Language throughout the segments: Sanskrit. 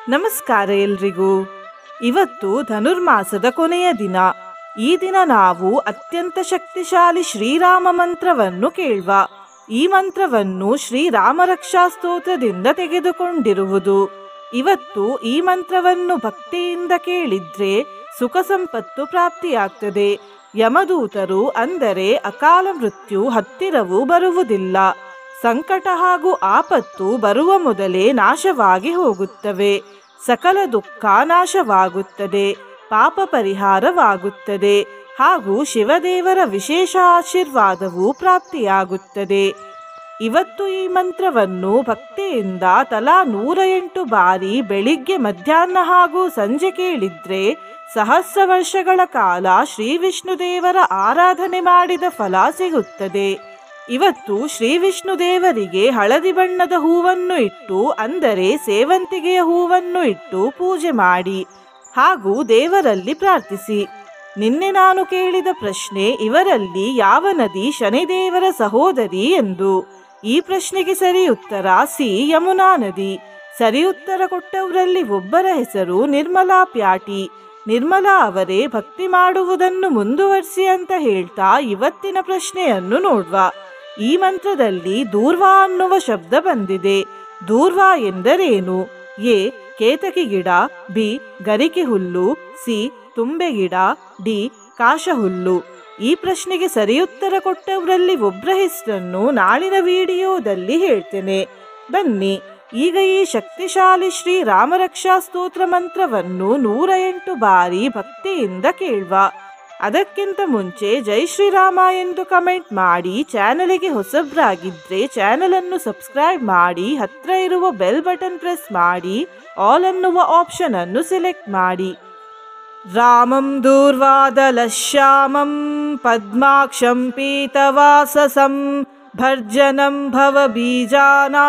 ನಮಸ್ಕಾರ ಎಲ್ರಿಗೂ. ಇವತ್ತು ಧನುರ್ಮಾಸದ ಕೊನೆಯ ದಿನ. ಈ ದಿನ ನಾವು ಅತ್ಯಂತ ಶಕ್ತಿಶಾಲಿ ಶ್ರೀರಾಮ ಮಂತ್ರವನ್ನು ಕೇಳುವ. ಈ ಮಂತ್ರವನ್ನು ಶ್ರೀರಾಮ ರಕ್ಷಾ ಸ್ತೋತ್ರದಿಂದ ತೆಗೆದುಕೊಂಡಿರುವುದು. ಇವತ್ತು ಈ ಮಂತ್ರವನ್ನು ಭಕ್ತಿಯಿಂದ ಕೇಳಿದ್ರೆ ಸುಖ ಸಂಪತ್ತು ಪ್ರಾಪ್ತಿಯಾಗ್ತದೆ. ಯಮದೂತರು ಅಂದರೆ ಅಕಾಲ ಮೃತ್ಯು ಹತ್ತಿರವೂ ಬರುವುದಿಲ್ಲ. ಸಂಕಟ ಹಾಗೂ ಆಪತ್ತು ಬರುವ ಮೊದಲೇ ನಾಶವಾಗಿ ಹೋಗುತ್ತವೆ. ಸಕಲ ದುಃಖ ನಾಶವಾಗುತ್ತದೆ, ಪಾಪ ಪರಿಹಾರವಾಗುತ್ತದೆ ಹಾಗೂ ಶಿವದೇವರ ವಿಶೇಷ ಆಶೀರ್ವಾದವೂ ಪ್ರಾಪ್ತಿಯಾಗುತ್ತದೆ. ಇವತ್ತು ಈ ಮಂತ್ರವನ್ನು ಭಕ್ತಿಯಿಂದ ತಲಾ 108 ಬಾರಿ ಬೆಳಿಗ್ಗೆ, ಮಧ್ಯಾಹ್ನ ಹಾಗೂ ಸಂಜೆ ಕೇಳಿದ್ರೆ ಸಹಸ್ರ ವರ್ಷಗಳ ಕಾಲ ಶ್ರೀ ವಿಷ್ಣುದೇವರ ಆರಾಧನೆ ಮಾಡಿದ ಫಲ ಸಿಗುತ್ತದೆ. ಇವತ್ತು ಶ್ರೀ ವಿಷ್ಣುದೇವರಿಗೆ ಹಳದಿ ಬಣ್ಣದ ಹೂವನ್ನು ಇಟ್ಟು, ಅಂದರೆ ಸೇವಂತಿಗೆಯ ಹೂವನ್ನು ಇಟ್ಟು ಪೂಜೆ ಮಾಡಿ ಹಾಗೂ ದೇವರಲ್ಲಿ ಪ್ರಾರ್ಥಿಸಿ. ನಿನ್ನೆ ನಾನು ಕೇಳಿದ ಪ್ರಶ್ನೆ, ಇವರಲ್ಲಿ ಯಾವ ನದಿ ಶನಿದೇವರ ಸಹೋದರಿ ಎಂದು. ಈ ಪ್ರಶ್ನೆಗೆ ಸರಿ ಉತ್ತರ ಸಿ, ಯಮುನಾ ನದಿ. ಸರಿ ಉತ್ತರ ಕೊಟ್ಟವರಲ್ಲಿ ಒಬ್ಬರ ಹೆಸರು ನಿರ್ಮಲಾ ಪ್ಯಾಟಿ. ನಿರ್ಮಲಾ ಅವರೇ ಭಕ್ತಿ ಮಾಡುವುದನ್ನು ಮುಂದುವರಿಸಿ ಅಂತ ಹೇಳ್ತಾ ಇವತ್ತಿನ ಪ್ರಶ್ನೆಯನ್ನು ನೋಡುವ. ಈ ಮಂತ್ರದಲ್ಲಿ ದೂರ್ವಾ ಅನ್ನುವ ಶಬ್ದ ಬಂದಿದೆ. ದೂರ್ವಾ ಎಂದರೇನು? ಎ, ಕೇತಕಿ ಗಿಡ, ಬಿ, ಗರಿಕೆ ಹುಲ್ಲು, ಸಿ, ತುಂಬೆ ಗಿಡ, ಡಿ, ಕಾಶ ಹುಲ್ಲು. ಈ ಪ್ರಶ್ನೆಗೆ ಸರಿಯುತ್ತರ ಕೊಟ್ಟವರಲ್ಲಿ ಒಬ್ಬರ ಹೆಸರನ್ನು ನಾಳಿನ ವಿಡಿಯೋದಲ್ಲಿ ಹೇಳ್ತೇನೆ. ಬನ್ನಿ ಈಗ ಈ ಶಕ್ತಿಶಾಲಿ ಶ್ರೀ ರಾಮರಕ್ಷಾ ಸ್ತೋತ್ರ ಮಂತ್ರವನ್ನು 108 ಬಾರಿ ಭಕ್ತಿಯಿಂದ ಕೇಳುವ. ಅದಕ್ಕಿಂತ ಮುಂಚೆ ಜೈ ಶ್ರೀರಾಮ ಎಂದು ಕಮೆಂಟ್ ಮಾಡಿ, ಚಾನಲಿಗೆ ಹೊಸಬ್ರಾಗಿದ್ದರೆ ಚಾನಲನ್ನು ಸಬ್ಸ್ಕ್ರೈಬ್ ಮಾಡಿ, ಹತ್ರ ಇರುವ ಬೆಲ್ ಬಟನ್ ಪ್ರೆಸ್ ಮಾಡಿ, ಆಲ್ ಅನ್ನುವ ಆಪ್ಷನ್ ಅನ್ನು ಸೆಲೆಕ್ಟ್ ಮಾಡಿ. ರಾಮಂ ದೂರ್ವಾದಲಶ್ಯಾಮಂ ಪದ್ಮಾಕ್ಷಂ ಪೀತವಾಸಸಂ ಭರ್ಜನಂ ಭವಬೀಜಾನಾಮಾರ್ಜನಂ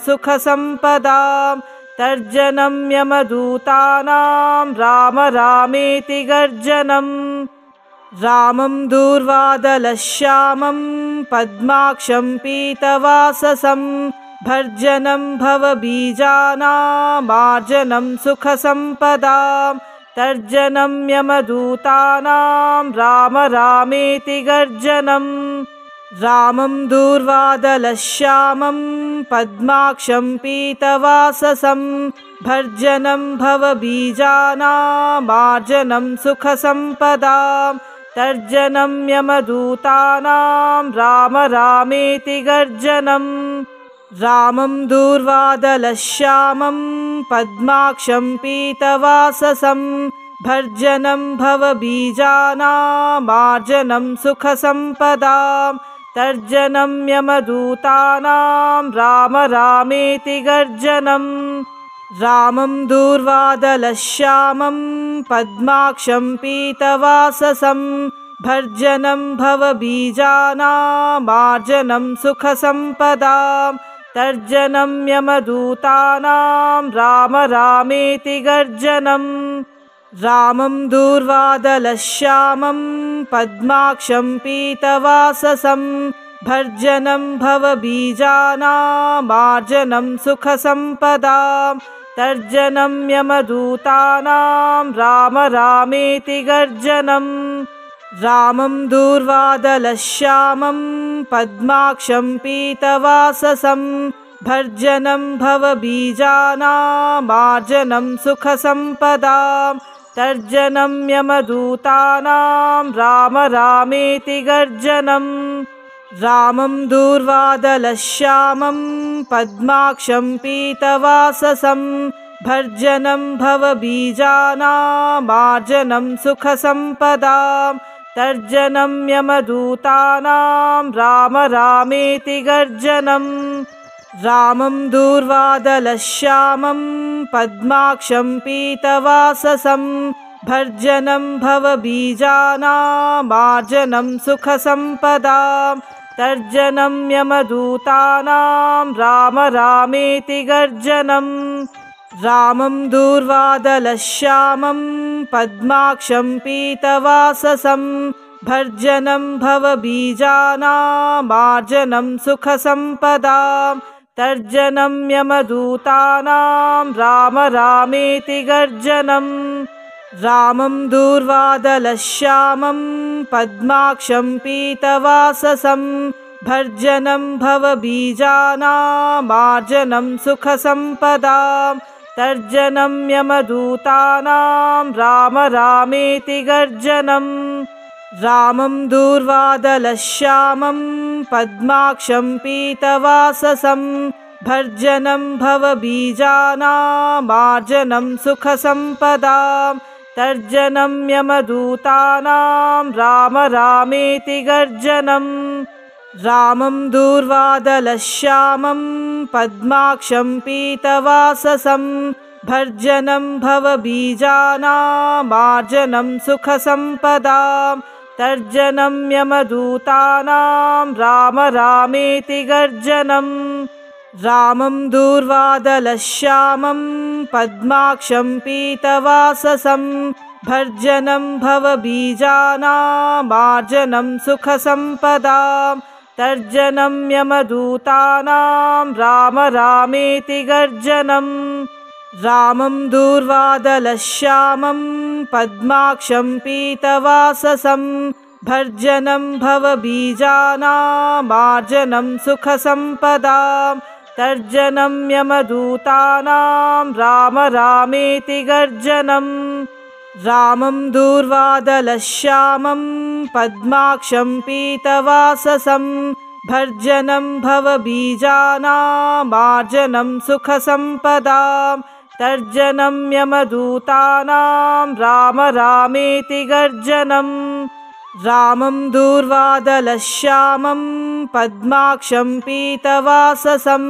ಸುಖ ಸಂಪದಾಂ ತರ್ಜನಂ ಯಮದೂತಾನಾಂ ರಾಮ ರಾಮೇತಿ ಗರ್ಜನಂ. ರಾಮಂ ದೂರ್ವಾದಲಶ್ಯಾಮಂ ಪದ್ಮಾಕ್ಷಂ ಪೀತವಾಸಸಂ ಭರ್ಜನಂ ಭವಬೀಜಾನಾಮಾರ್ಜನಂ ಸುಖ ಸಂಪದಾಂ ತರ್ಜನಂ ಯಮದೂತಾನಾಂ ರಾಮ ರಾಮೇತಿ ಗರ್ಜನಂ. ರಾಮಂ ದೂರ್ವಾದಲಶ್ಯಾಮಂ ಪದ್ಮಾಕ್ಷಂ ಪೀತವಾಸಸಂ ಭರ್ಜನಂ ಭವಬೀಜಾನಾಮಾರ್ಜನಂ ಸುಖ ಸಂಪದಾಂ ತರ್ಜನಂ ಯಮದೂತಾನಾಂ ರಾಮ ರಾಮೇತಿ ಗರ್ಜನಂ. ರಾಮಂ ದೂರ್ವಾದಲಶ್ಯಾಮಂ ಪದ್ಮಾಕ್ಷಂ ಪೀತವಾಸಸಂ ಭರ್ಜನಂ ಭವಬೀಜಾನಾಮಾರ್ಜನಂ ಸುಖ ಸಂಪದಾಂ ತರ್ಜನಂ ಯಮದೂತಾನಾಂ ರಾಮ ರಾಮೇತಿ ಗರ್ಜನಂ. ರಾಮಂ ದೂರ್ವಾದಲಶ್ಯಾಮಂ ಪದ್ಮಾಕ್ಷಂ ಪೀತವಾಸಸಂ ಭರ್ಜನಂ ಭವಬೀಜಾನಾಮಾರ್ಜನಂ ಸುಖ ಸಂಪದಾಂ ತರ್ಜನಂ ಯಮದೂತಾನಾಂ ರಾಮ ರಾಮೇತಿ ಗರ್ಜನಂ. ರಾಮಂ ದೂರ್ವಾದಲಶ್ಯಾಮಂ ಪದ್ಮಾಕ್ಷಂ ಪೀತವಾಸಸಂ ಭರ್ಜನಂ ಭವಬೀಜಾನಾಮಾರ್ಜನಂ ಸುಖ ಸಂಪದಾಂ ತರ್ಜನಂ ಯಮದೂತಾನಾಂ ರಾಮ ರಾಮೇತಿ ಗರ್ಜನಂ. ರಾಮಂ ದೂರ್ವಾದಲಶ್ಯಾಮಂ ಪದ್ಮಾಕ್ಷಂ ಪೀತವಾಸಸಂ ಭರ್ಜನಂ ಭವಬೀಜಾನಾಮಾರ್ಜನಂ ಸುಖ ಸಂಪದಾಂ ತರ್ಜನಂ ಯಮದೂತಾನಾಂ ರಾಮ ರಾಮೇತಿ ಗರ್ಜನಂ. ರಾಮಂ ದೂರ್ವಾದಲಶ್ಯಾಮಂ ಪದ್ಮಾಕ್ಷಂ ಪೀತವಾಸಸಂ ಭರ್ಜನಂ ಭವಬೀಜಾನಾಮಾರ್ಜನಂ ಸುಖ ಸಂಪದಾಂ ತರ್ಜನಂ ಯಮದೂತಾನಾಂ ರಾಮ ರಾಮೇತಿ ಗರ್ಜನಂ. ರಾಮಂ ದೂರ್ವಾದಲಶ್ಯಾಮಂ ಪದ್ಮಾಕ್ಷಂ ಪೀತವಾಸಸಂ ಭರ್ಜನಂ ಭವಬೀಜಾನಾಮಾರ್ಜನಂ ಸುಖ ಸಂಪದಾಂ ತರ್ಜನಂ ಯಮದೂತಾನಾಂ ರಾಮ ರಾಮೇತಿ ಗರ್ಜನಂ. ರಾಮಂ ದೂರ್ವಾದಲಶ್ಯಾಮಂ ಪದ್ಮಾಕ್ಷಂ ಪೀತವಾಸಸಂ ಭರ್ಜನಂ ಭವಬೀಜಾನಾಮಾರ್ಜನಂ ಸುಖ ಸಂಪದಾಂ तर्जनं यमदूतानां राम रामेति गर्जनं रामं दूर्वादलश्यामं पद्माक्षं पीतवाससं भर्जनं भवबीजानामार्जनं सुखसम्पदां तर्जनं यमदूतानां राम रामेति गर्जनं रामं दूर्वादलश्यामं पद्माक्षं पीतवाससं भर्जनं भवबीजानामार्जनं सुखसम्पदां तर्जनं यमदूतानां राम रामेति गर्जनं रामं दूर्वादलश्यामं पद्माक्षं पीतवाससं भर्जनं भवबीजानामार्जनं सुखसम्पदां तर्जनं यमदूतानां राम रामेति गर्जनं रामं दूर्वादलश्यामं पद्माक्षं पीतवाससं भर्जनं भवबीजानामार्जनं सुखसम्पदां तर्जनं यमदूतानां राम रामेति गर्जनं रामं दूर्वादलश्यामं पद्माक्षं पीतवाससं भर्जनं भवबीजानामार्जनं सुखसम्पदां तर्जनं यमदूतानां राम रामेति गर्जनं रामं दूर्वादलश्यामं पद्माक्षं पीतवाससं भर्जनं भवबीजानामार्जनं सुखसम्पदां तर्जनं यमदूतानां राम रामेति गर्जनं रामं दूर्वादलश्यामं पद्माक्षं पीतवाससं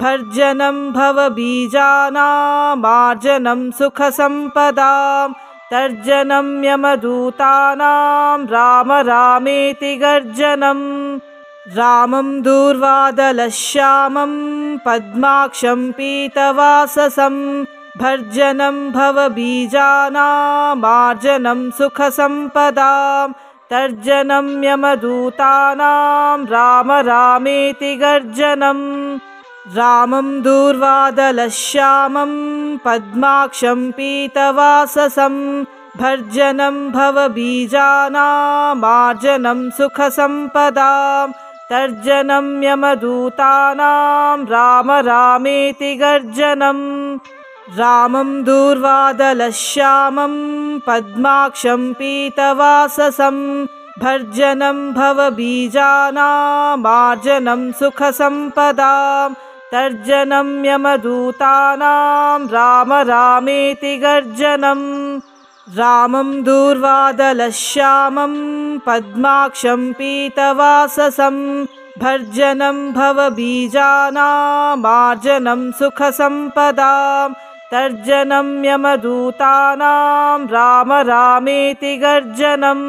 भर्जनं भवबीजानामार्जनं सुखसम्पदां तर्जनं यमदूतानां राम रामेति गर्जनं रामं दूर्वादलश्यामं पद्माक्षं पीतवाससं भर्जनं भवबीजानामार्जनं सुखसम्पदां तर्जनं यमदूतानां राम रामेति गर्जनं रामं दूर्वादलश्यामं पद्माक्षं पीतवाससं भर्जनं भवबीजानामार्जनं सुखसम्पदां तर्जनं यमदूतानां राम रामेति गर्जनं रामं दूर्वादलश्यामं पद्माक्षं पीतवाससं भर्जनं भवबीजानामार्जनं सुखसम्पदां तर्जनं यमदूतानां राम रामेति गर्जनं रामं दूर्वादलश्यामं पद्माक्षं पीतवाससं भर्जनं भवबीजानामार्जनं सुखसम्पदां तर्जनं यमदूतानां राम रामेति गर्जनं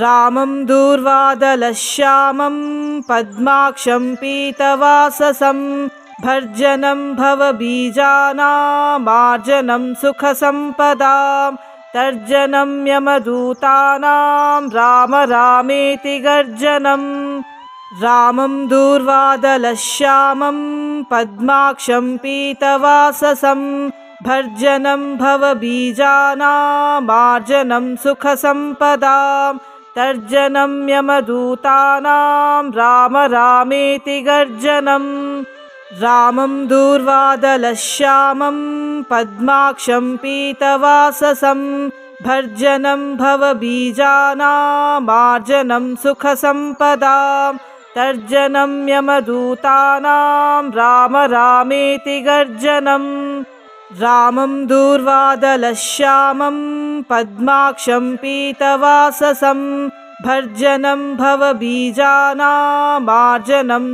रामं दूर्वादलश्यामं पद्माक्षं पीतवाससं भर्जनं भवबीजानामार्जनं सुखसम्पदां तर्जनं यमदूतानां राम रामेति गर्जनं रामं दूर्वादलश्यामं पद्माक्षं पीतवाससं भर्जनं भवबीजानामार्जनं सुखसम्पदां तर्जनं यमदूतानां राम रामेति गर्जनं रामं दूर्वादलश्यामं पद्माक्षं पीतवाससं भर्जनं भवबीजानामार्जनं सुखसम्पदां तर्जनं यमदूतानां राम रामेति गर्जनं रामं दूर्वादलश्यामं पद्माक्षं पीतवाससं भर्जनं भवबीजानामार्जनं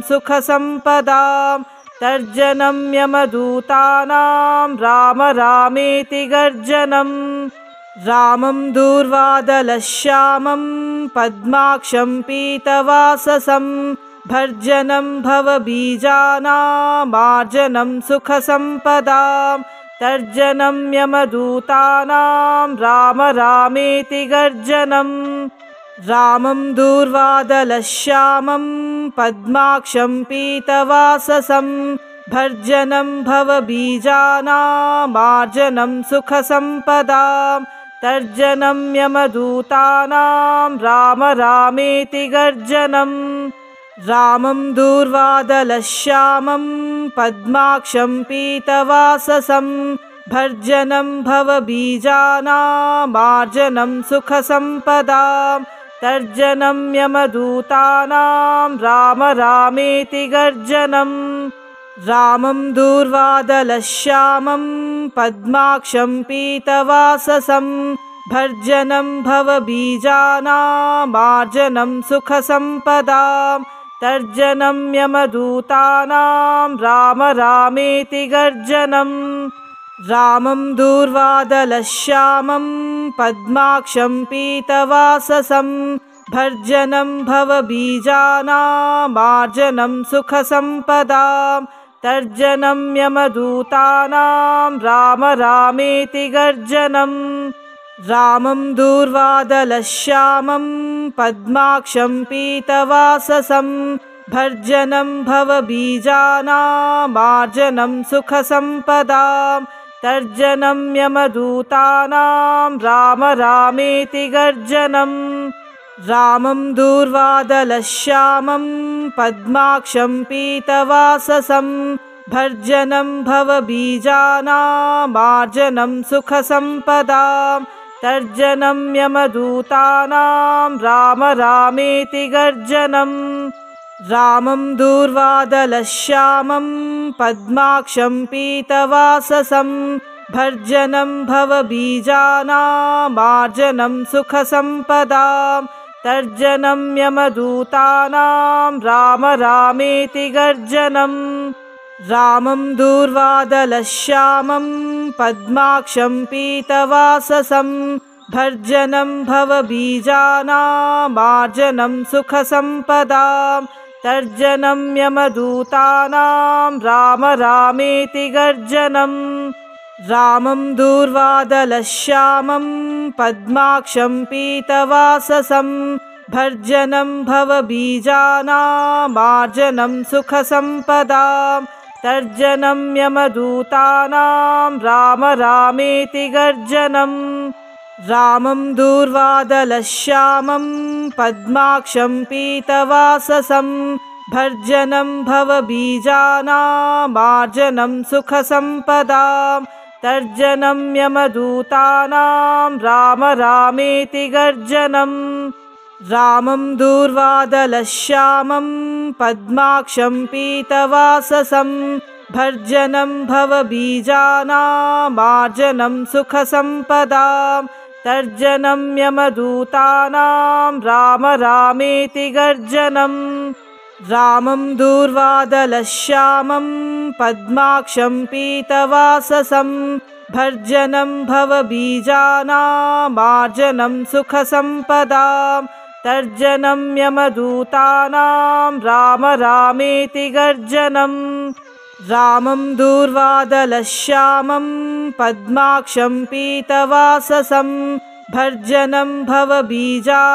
सुखसम्पदां तर्जनं यमदूतानां राम रामेति गर्जनं रामं दूर्वादलश्यामं पद्माक्षं पीतवाससं भर्जनं भवबीजानामार्जनं सुखसम्पदां तर्जनं यमदूतानां राम रामेति गर्जनं रामं दूर्वादलश्यामं पद्माक्षं पीतवाससं भर्जनं भवबीजानामार्जनं सुखसम्पदां तर्जनं यमदूतानां राम रामेति गर्जनम् रामं दूर्वादलश्यामं पद्माक्षं पीतवाससं भर्जनं भवबीजानामार्जनं सुखसम्पदां तर्जनं यमदूतानां राम रामेति गर्जनम् रामं दूर्वादलश्यामं पद्माक्षं पीतवाससं भर्जनं भवबीजानामार्जनं सुखसम्पदां तर्जनं यमदूतानां राम रामेति गर्जनम् रामं दूर्वादलश्यामं पद्माक्षं पीतवाससं भर्जनं भवबीजानामार्जनं सुखसम्पदां तर्जनं यमदूतानां राम रामेति गर्जनम् रामं दूर्वादलश्यामं पद्माक्षं पीतवाससं भर्जनं भवबीजानामार्जनं सुखसम्पदां तर्जनं यमदूतानां राम रामेति गर्जनम् रामं दूर्वादलश्यामं पद्माक्षं पीतवाससं भर्जनं भवबीजानामार्जनं सुखसम्पदां तर्जनं यमदूतानां राम रामेति गर्जनम् रामं दूर्वादलश्यामं पद्माक्षं पीतवाससं भर्जनं भवबीजानामार्जनं सुखसम्पदां तर्जनं यमदूतानां राम रामेति गर्जनम् रामं दूर्वादलश्यामं पद्माक्षं पीतवाससं भर्जनं भवबीजानामार्जनं सुखसम्पदां तर्जनं यमदूतानां राम रामेति गर्जनम् रामं दूर्वादलश्यामं पद्माक्षं पीतवाससं भर्जनं भवबीजानामार्जनं सुखसम्पदां तर्जनं यमदूतानां राम रामेति गर्जनम् रामं दूर्वादलश्यामं पद्माक्षं पीतवाससं भर्जनं भवबीजानामार्जनं सुखसम्पदां तर्जनं यमदूतानां राम रामेति गर्जनम् रामं दूर्वादलश्यामं पद्माक्षं पीतवाससं भर्जनं भवबीजानामार्जनं सुखसम्पदां तर्जनं यमदूतानां राम रामेति गर्जनम् रामं दूर्वादलश्यामं पद्माक्षं पीतवाससं भर्जनं भवबीजानामार्जनं सुखसम्पदां तर्जनं यमदूतानां राम रामेति गर्जनम् रामं दूर्वादलश्यामं पद्माक्षं पीतवाससं भर्जनं भवबीजानामार्जनं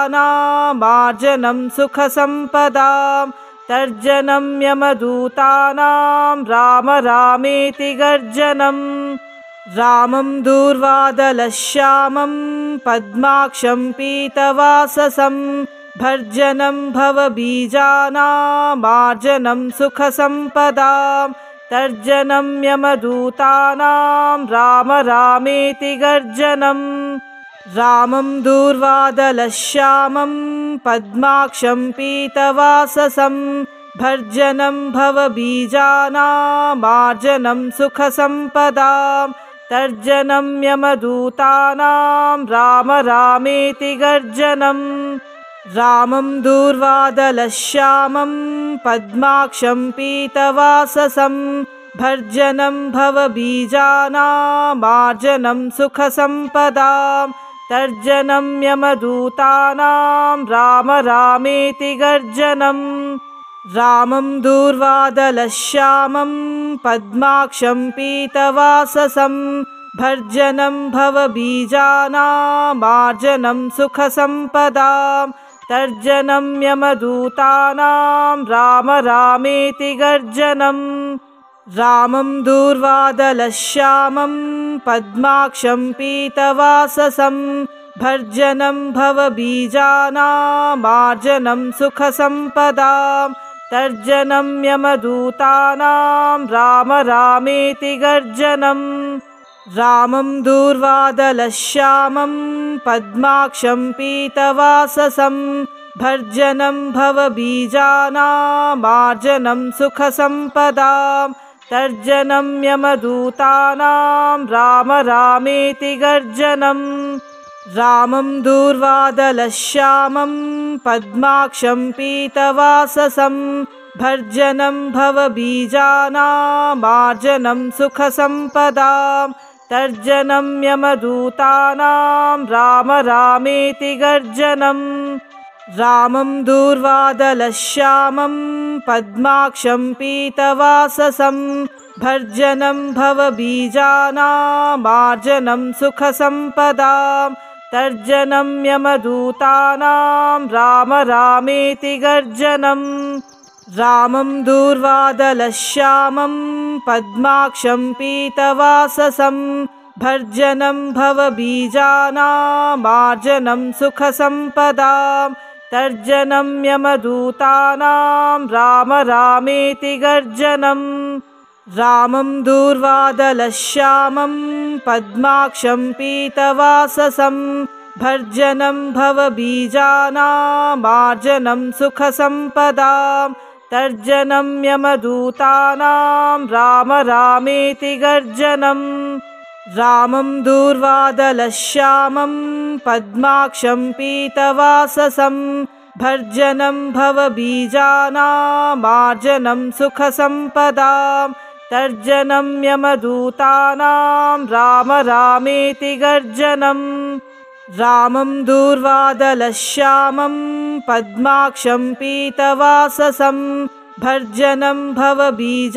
सुखसम्पदां तर्जनं यमदूतानां राम रामेति गर्जनम् रामं दूर्वादलश्यामं पद्माक्षं पीतवाससं भर्जनं भवबीजानामार्जनं सुखसम्पदां तर्जनं यमदूतानां राम रामेति गर्जनम् रामं दूर्वादलश्यामं पद्माक्षं पीतवाससं भर्जनं भवबीजानामार्जनं सुखसम्पदां तर्जनं यमदूतानां राम रामेति गर्जनम् रामं दूर्वादलश्यामं पद्माक्षं पीतवाससं भर्जनं भवबीजानामार्जनं सुखसम्पदां तर्जनं यमदूतानां राम रामेति गर्जनम् रामं दूर्वादलश्यामं पद्माक्षं पीतवाससं भर्जनं भवबीजानामार्जनं सुखसम्पदां तर्जनं यमदूतानां राम रामेति गर्जनम् रामं दूर्वादलश्यामं पद्माक्षं पीतवाससं भर्जनं भवबीजानामार्जनं सुखसम्पदां तर्जनं यमदूतानां राम रामेति गर्जनम् रामं दूर्वादलश्यामं पद्माक्षं पीतवाससं भर्जनं भवबीजानामार्जनं सुखसम्पदां तर्जनं यमदूतानां राम रामेति गर्जनम् रामं दूर्वादलश्यामं पद्माक्षं पीतवाससं भर्जनं भवबीजानामार्जनं सुखसम्पदां तर्जनं यमदूतानां राम रामेति गर्जनम् रामं दूर्वादलश्यामं पद्माक्षं पीतवाससं भर्जनं भवबीजानामार्जनं सुखसम्पदां तर्जनं यमदूतानां राम रामेति गर्जनम् रामं दूर्वादलश्यामं पद्माक्षं पीतवाससं भर्जनं भवबीजानामार्जनं सुखसम्पदां तर्जनं यमदूतानां राम रामेति गर्जनम् रामं दूर्वादलश्यामं पद्माक्षं पीतवाससं भर्जनं भवबीजानामार्जनं सुखसम्पदां तर्जनं यमदूतानां राम रामेति गर्जनम् रामं दूर्वादलश्यामं पद्माक्षं पीतवाससं भर्जनं भवबीजानामार्जनं सुखसम्पदां तर्जनं यमदूतानां राम रामेति गर्जनम् रामं दूर्वादलश्यामं पद्माक्षं पीतवाससं भर्जनं भवबीजानामार्जनं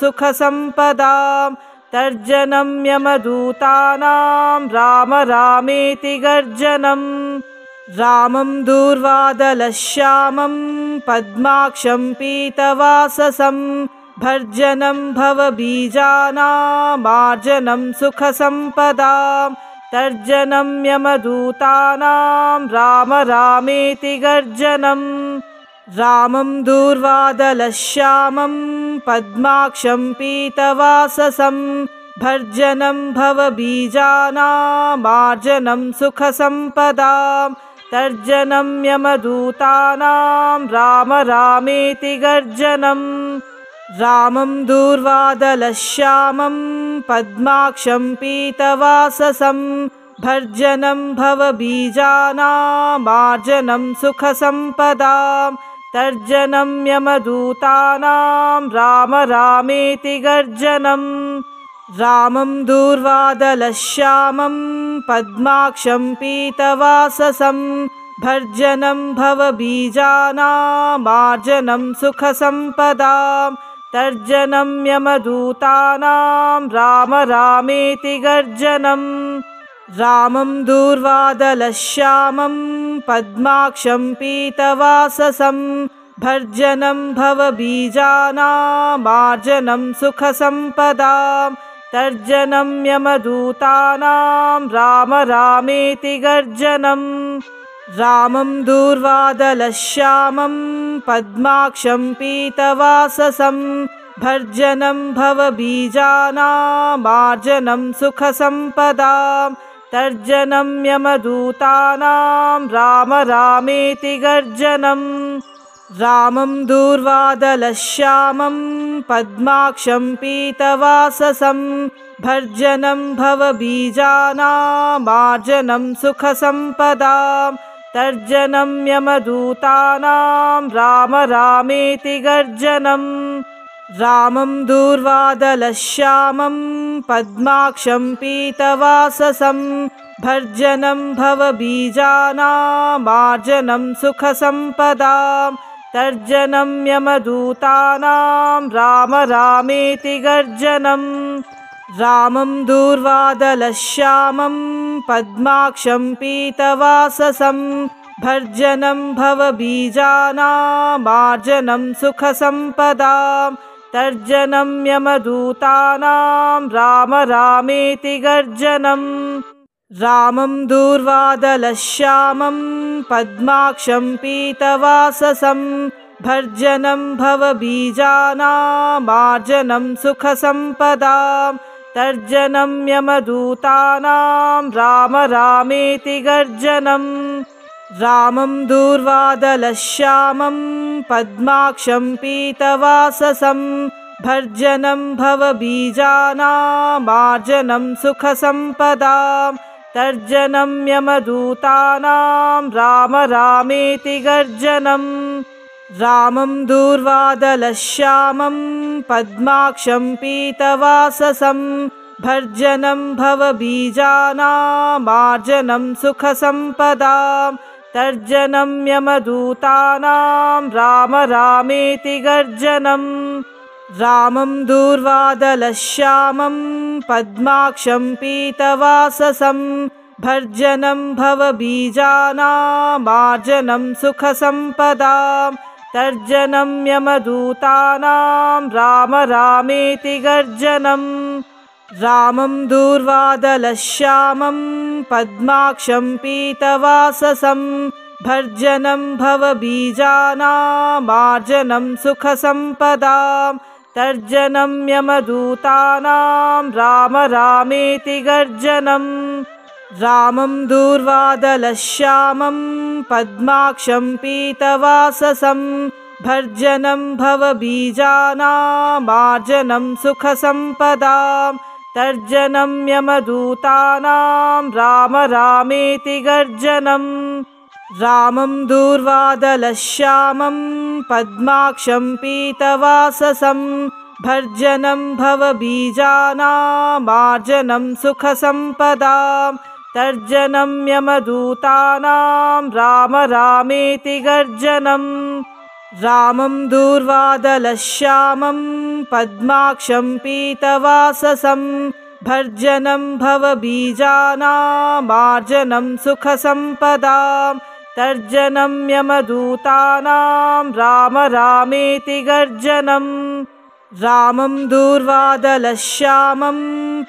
सुखसम्पदां तर्जनं यमदूतानां राम रामेति गर्जनम् रामं दूर्वादलश्यामं पद्माक्षं पीतवाससं भर्जनं भवबीजानामार्जनं सुखसम्पदां तर्जनं यमदूतानां राम रामेति गर्जनम् रामं दूर्वादलश्यामं पद्माक्षं पीतवाससं भर्जनं भवबीजानामार्जनं सुखसम्पदां तर्जनं यमदूतानां राम रामेति गर्जनम् रामं दूर्वादलश्यामं पद्माक्षं पीतवाससं भर्जनं भवबीजानामार्जनं सुखसम्पदां तर्जनं यमदूतानां राम रामेति गर्जनम् रामं दूर्वादलश्यामं पद्माक्षं पीतवाससं भर्जनं भवबीजानामार्जनं सुखसम्पदां तर्जनं यमदूतानां राम रामेति गर्जनम् रामं दूर्वादलश्यामं पद्माक्षं पीतवाससं भर्जनं भवबीजानामार्जनं सुखसम्पदां तर्जनं यमदूतानां राम रामेति गर्जनम् रामं दूर्वादलश्यामं पद्माक्षं पीतवाससं भर्जनं भवबीजानामार्जनं सुखसम्पदां तर्जनं यमदूतानां राम रामेति गर्जनम् रामं दूर्वादलश्यामं पद्माक्षं पीतवाससं भर्जनं भवबीजानामार्जनं सुखसम्पदां तर्जनं यमदूतानां राम रामेति गर्जनम् रामं दूर्वादलश्यामं पद्माक्षं पीतवाससं भर्जनं भवबीजानामार्जनं सुखसम्पदां तर्जनं यमदूतानां राम रामेति गर्जनम् रामं दूर्वादलश्यामं पद्माक्षं पीतवाससं भर्जनं भवबीजानामार्जनं सुखसम्पदां तर्जनं यमदूतानां राम रामेति गर्जनम् रामं दूर्वादलश्यामं पद्माक्षं पीतवाससं भर्जनं भवबीजानामार्जनं सुखसम्पदां तर्जनं यमदूतानां राम रामेति गर्जनम् रामं दूर्वादलश्यामं पद्माक्षं पीतवाससं भर्जनं भवबीजानामार्जनं सुखसम्पदां तर्जनं यमदूतानां राम रामेति गर्जनम् रामं दूर्वादलश्यामं पद्माक्षं पीतवाससं भर्जनं भवबीजानामार्जनं सुखसम्पदां तर्जनं यमदूतानां राम रामेति गर्जनम् रामं दूर्वादलश्यामं पद्माक्षं पीतवाससं भर्जनं भवबीजानामार्जनं सुखसम्पदां तर्जनं यमदूतानां राम रामेति गर्जनम् रामं दूर्वादलश्यामं पद्माक्षं पीतवाससं भर्जनं भवबीजानामार्जनं सुखसम्पदां तर्जनं यमदूतानां राम रामेति गर्जनम् रामं दूर्वादलश्यामं पद्माक्षं पीतवाससं भर्जनं भवबीजानामार्जनं सुखसम्पदां तर्जनं यमदूतानां राम रामेति गर्जनम् रामं दूर्वादलश्यामं पद्माक्षं पीतवाससं भर्जनं भवबीजानामार्जनं सुखसम्पदां तर्जनं यमदूतानां राम रामेति गर्जनम् रामं दूर्वादलश्यामं पद्माक्षं पीतवाससं भर्जनं भवबीजानामार्जनं सुखसम्पदां तर्जनं यमदूतानां राम रामेति गर्जनम् रामं दूर्वादलश्यामं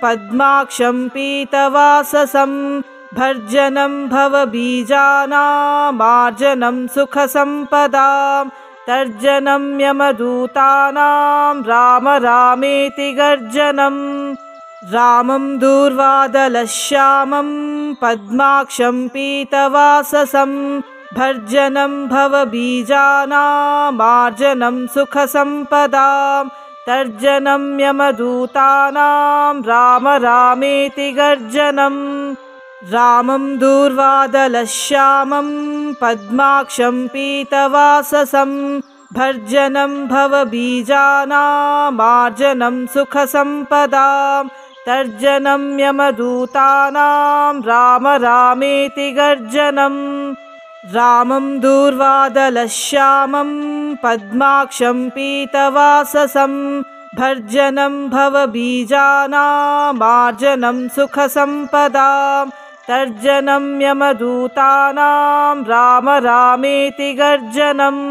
पद्माक्षं पीतवाससं भर्जनं भवबीजानामार्जनं सुखसम्पदां तर्जनं यमदूतानां राम रामेति गर्जनम् रामं दूर्वादलश्यामं पद्माक्षं पीतवाससं भर्जनं भवबीजानामार्जनं सुखसम्पदां तर्जनं यमदूतानां राम रामेति गर्जनम् रामं दूर्वादलश्यामं पद्माक्षं पीतवाससं भर्जनं भवबीजानामार्जनं सुखसम्पदां तर्जनं यमदूतानां राम रामेति गर्जनम् रामं दूर्वादलश्यामं पद्माक्षं पीतवाससं भर्जनं भवबीजानामार्जनं सुखसम्पदां तर्जनं यमदूतानां राम रामेति गर्जनम्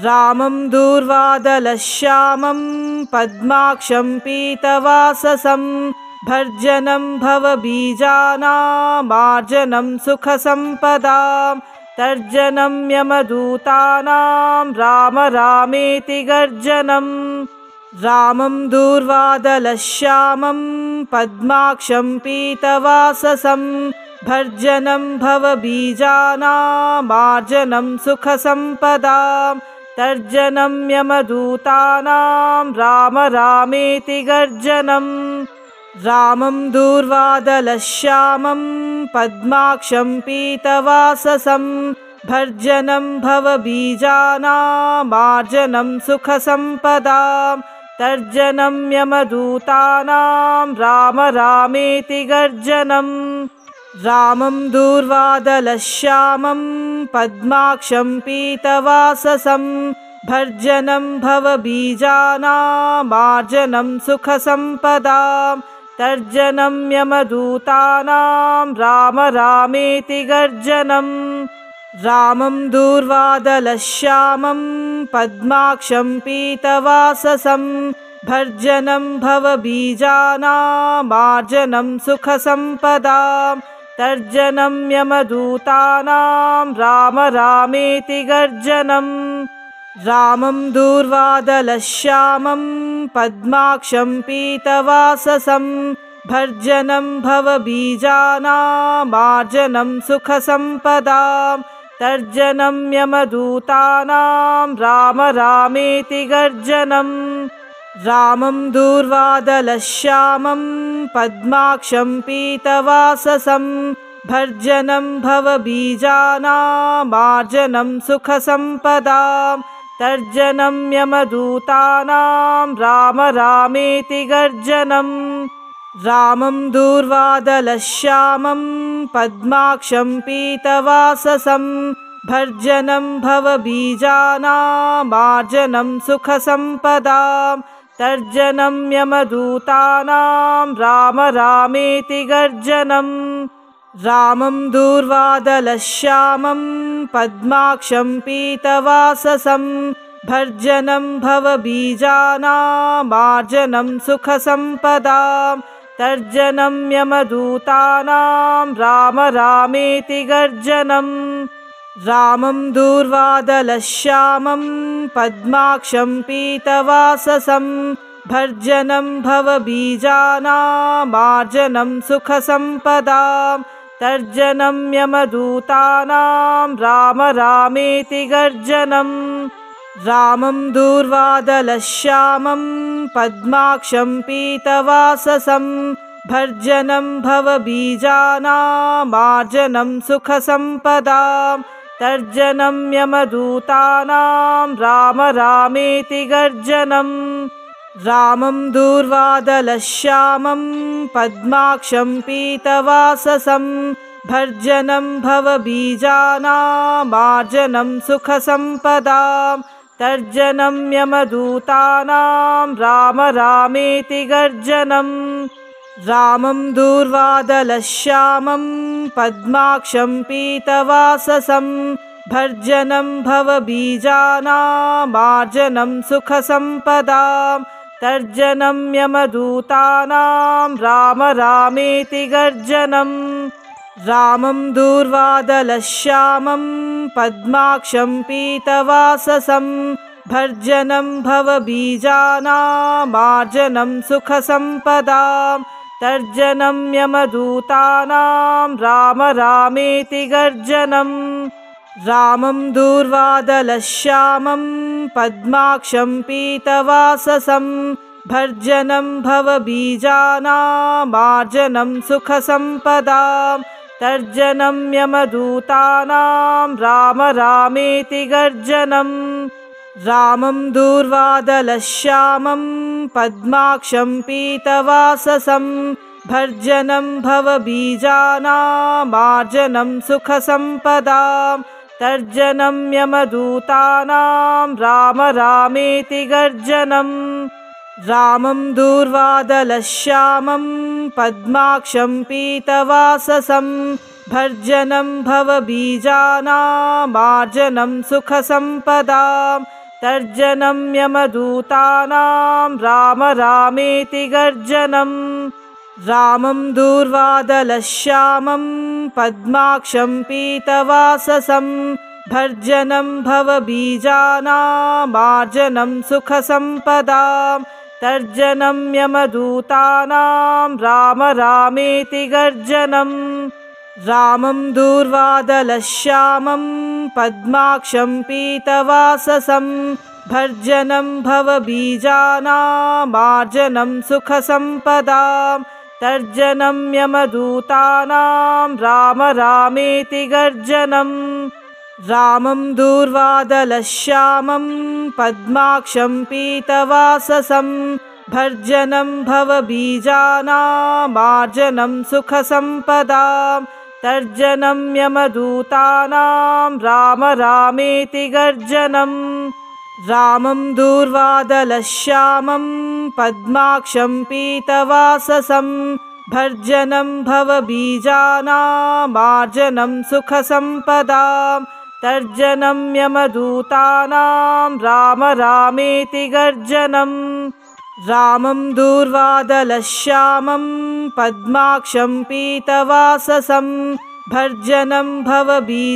रामं दूर्वादलश्यामं पद्माक्षं पीतवाससं भर्जनं भवबीजानामार्जनं सुखसम्पदां तर्जनं यमदूतानां राम रामेति गर्जनम् रामं दूर्वादलश्यामं पद्माक्षं पीतवाससं भर्जनं भवबीजानामार्जनं सुखसम्पदां तर्जनं यमदूतानां राम रामेति गर्जनम् रामं दूर्वादलश्यामं पद्माक्षं पीतवाससं भर्जनं भवबीजानामार्जनं सुखसम्पदां तर्जनं यमदूतानां राम रामेति गर्जनम् रामं दूर्वादलश्यामं पद्माक्षं पीतवाससं भर्जनं भवबीजानामार्जनं सुखसम्पदां तर्जनं यमदूतानां राम रामेति गर्जनम् रामं दूर्वादलश्यामं पद्माक्षं पीतवाससं भर्जनं भवबीजानामार्जनं सुखसम्पदां तर्जनं यमदूतानां राम रामेति गर्जनम् रामं दूर्वादलश्यामं पद्माक्षं पीतवाससं भर्जनं भवबीजानामार्जनं सुखसम्पदां तर्जनं यमदूतानां राम रामेति गर्जनम् रामं दूर्वादलश्यामं पद्माक्षं पीतवाससं भर्जनं भवबीजानामार्जनं सुखसम्पदां तर्जनं यमदूतानां राम रामेति गर्जनम् रामं दूर्वादलश्यामं पद्माक्षं पीतवाससं भर्जनं भवबीजानामार्जनं सुखसम्पदां तर्जनं यमदूतानां राम रामेति गर्जनम् रामं दूर्वादलश्यामं पद्माक्षं पीतवाससं भर्जनं भवबीजानामार्जनं सुखसम्पदां तर्जनं यमदूतानां राम रामेति गर्जनम् रामं दूर्वादलश्यामं पद्माक्षं पीतवाससं भर्जनं भवबीजानामार्जनं सुखसम्पदां तर्जनं यमदूतानां राम रामेति गर्जनम् रामं दूर्वादलश्यामं पद्माक्षं पीतवाससं भर्जनं भवबीजानामार्जनं सुखसम्पदां तर्जनं यमदूतानां राम रामेति गर्जनम् रामं दूर्वादलश्यामं पद्माक्षं पीतवाससं भर्जनं भवबीजानामार्जनं सुखसम्पदां तर्जनं यमदूतानां राम रामेति गर्जनम् रामं दूर्वादलश्यामं पद्माक्षं पीतवाससं भर्जनं भवबीजानामार्जनं सुखसम्पदां तर्जनं यमदूतानां राम रामेति गर्जनम् रामं दूर्वादलश्यामं पद्माक्षं पीतवाससं भर्जनं भवबीजानामार्जनं सुखसम्पदां तर्जनं यमदूतानां राम रामेति गर्जनम् रामं दूर्वादलश्यामं पद्माक्षं पीतवाससं भर्जनं भवबीजानामार्जनं सुखसम्पदां तर्जनं यमदूतानां राम रामेति गर्जनम् रामं दूर्वादलश्यामं पद्माक्षं पीतवाससं भर्जनं भवबीजानामार्जनं सुखसम्पदां तर्जनं यमदूतानां राम रामेति गर्जनम् रामं दूर्वादलश्यामं पद्माक्षं पीतवाससं भर्जनं भवबीजानामार्जनं सुखसम्पदां तर्जनं यमदूतानां राम रामेति गर्जनम् रामं दूर्वादलश्यामं पद्माक्षं पीतवाससं भर्जनं भवबीजानामार्जनं सुखसम्पदां तर्जनं यमदूतानां राम रामेति गर्जनम् रामं दूर्वादलश्यामं पद्माक्षं पीतवाससं भर्जनं भवबीजानामार्जनं सुखसम्पदां तर्जनं यमदूतानां राम रामेति गर्जनम् रामं दूर्वादलश्यामं पद्माक्षं पीतवाससं भर्जनं भवबीजानामार्जनं सुखसम्पदां तर्जनं यमदूतानां राम रामेति गर्जनम् रामं दूर्वादलश्यामं पद्माक्षं पीतवाससं भर्जनं भवबीजानामार्जनं सुखसम्पदां तर्जनं यमदूतानां राम रामेति गर्जनम् रामं दूर्वादलश्यामं पद्माक्षं पीतवाससं भर्जनं भवबीजानामार्जनं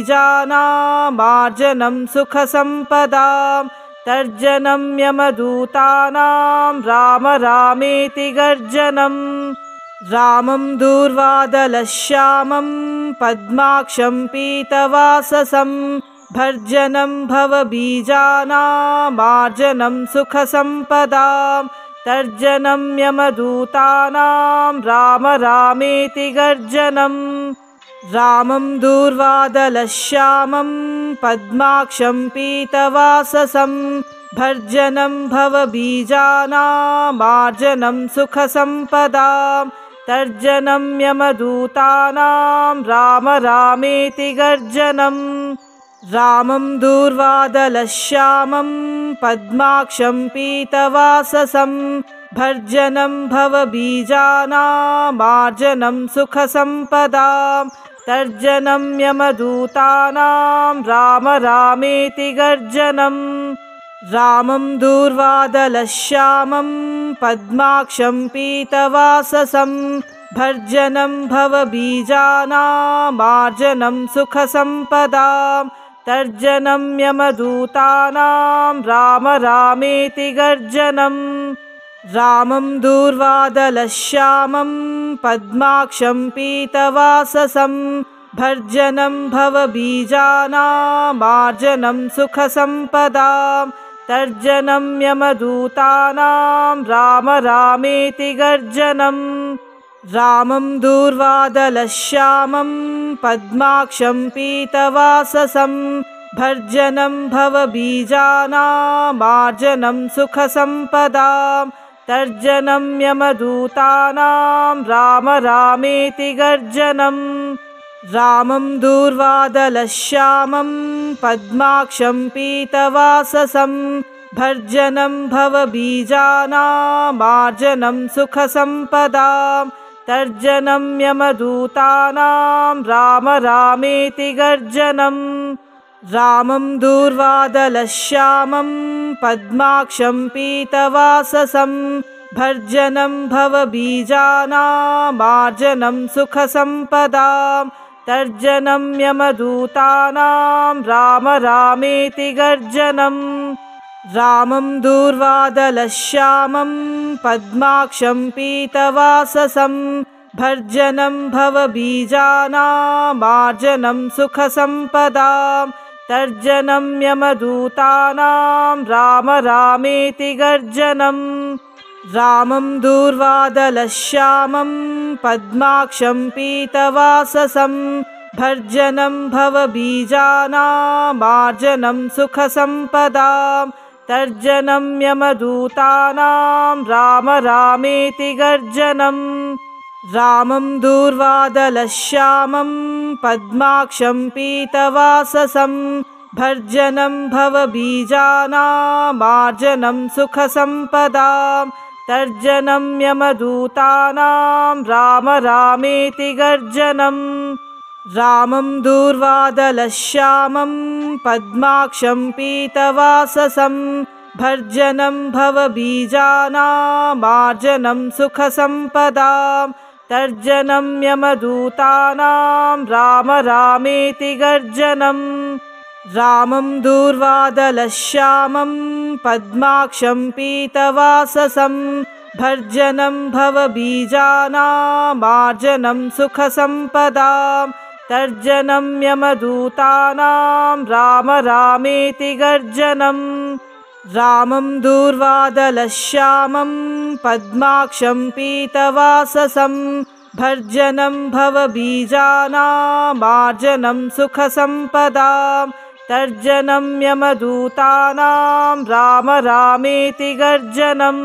सुखसम्पदां तर्जनं यमदूतानां राम रामेति गर्जनम् रामं दूर्वादलश्यामं पद्माक्षं पीतवाससं भर्जनं भवबीजानामार्जनं सुखसम्पदां तर्जनं यमदूतानां राम रामेति गर्जनम् रामं दूर्वादलश्यामं पद्माक्षं पीतवाससं भर्जनं भवबीजानामार्जनं सुखसम्पदां तर्जनं यमदूतानां राम रामेति गर्जनम् रामं दूर्वादलश्यामं पद्माक्षं पीतवाससं भर्जनं भवबीजानामार्जनं सुखसम्पदां तर्जनं यमदूतानां राम रामेति गर्जनम् रामं दूर्वादलश्यामं पद्माक्षं पीतवाससं भर्जनं भवबीजानामार्जनं सुखसम्पदां तर्जनं यमदूतानां राम रामेति गर्जनम् रामं दूर्वादलश्यामं पद्माक्षं पीतवाससं भर्जनं भवबीजानामार्जनं सुखसम्पदां तर्जनं यमदूतानां राम रामेति गर्जनम् रामं दूर्वादलश्यामं पद्माक्षं पीतवाससं भर्जनं भवबीजानामार्जनं सुखसम्पदां तर्जनं यमदूतानां राम रामेति गर्जनम् रामं दूर्वादलश्यामं पद्माक्षं पीतवाससं भर्जनं भवबीजानामार्जनं सुखसम्पदां तर्जनं यमदूतानां राम रामेति गर्जनम् रामं दूर्वादलश्यामं पद्माक्षं पीतवाससं भर्जनं भवबीजानामार्जनं सुखसम्पदां तर्जनं यमदूतानां राम रामेति गर्जनम् रामं दूर्वादलश्यामं पद्माक्षं पीतवाससं भर्जनं भवबीजानामार्जनं सुखसम्पदां तर्जनं यमदूतानां राम रामेति गर्जनम् रामं दूर्वादलश्यामं पद्माक्षं पीतवाससं भर्जनं भवबीजानामार्जनं सुखसम्पदां तर्जनं यमदूतानां राम रामेति गर्जनम् रामं दूर्वादलश्यामं पद्माक्षं पीतवाससं भर्जनं भवबीजानामार्जनं सुखसम्पदां तर्जनं यमदूतानां राम रामेति गर्जनम् रामं दूर्वादलश्यामं पद्माक्षं पीतवाससं भर्जनं भवबीजानामार्जनं सुखसम्पदां तर्जनं यमदूतानां राम रामेति गर्जनम् रामं दूर्वादलश्यामं पद्माक्षं पीतवाससं भर्जनं भवबीजानामार्जनं सुखसम्पदां तर्जनं यमदूतानां राम रामेति गर्जनम् रामं दूर्वादलश्यामं पद्माक्षं पीतवाससं भर्जनं भवबीजानामार्जनं सुखसम्पदां तर्जनं यमदूतानां राम रामेति गर्जनम्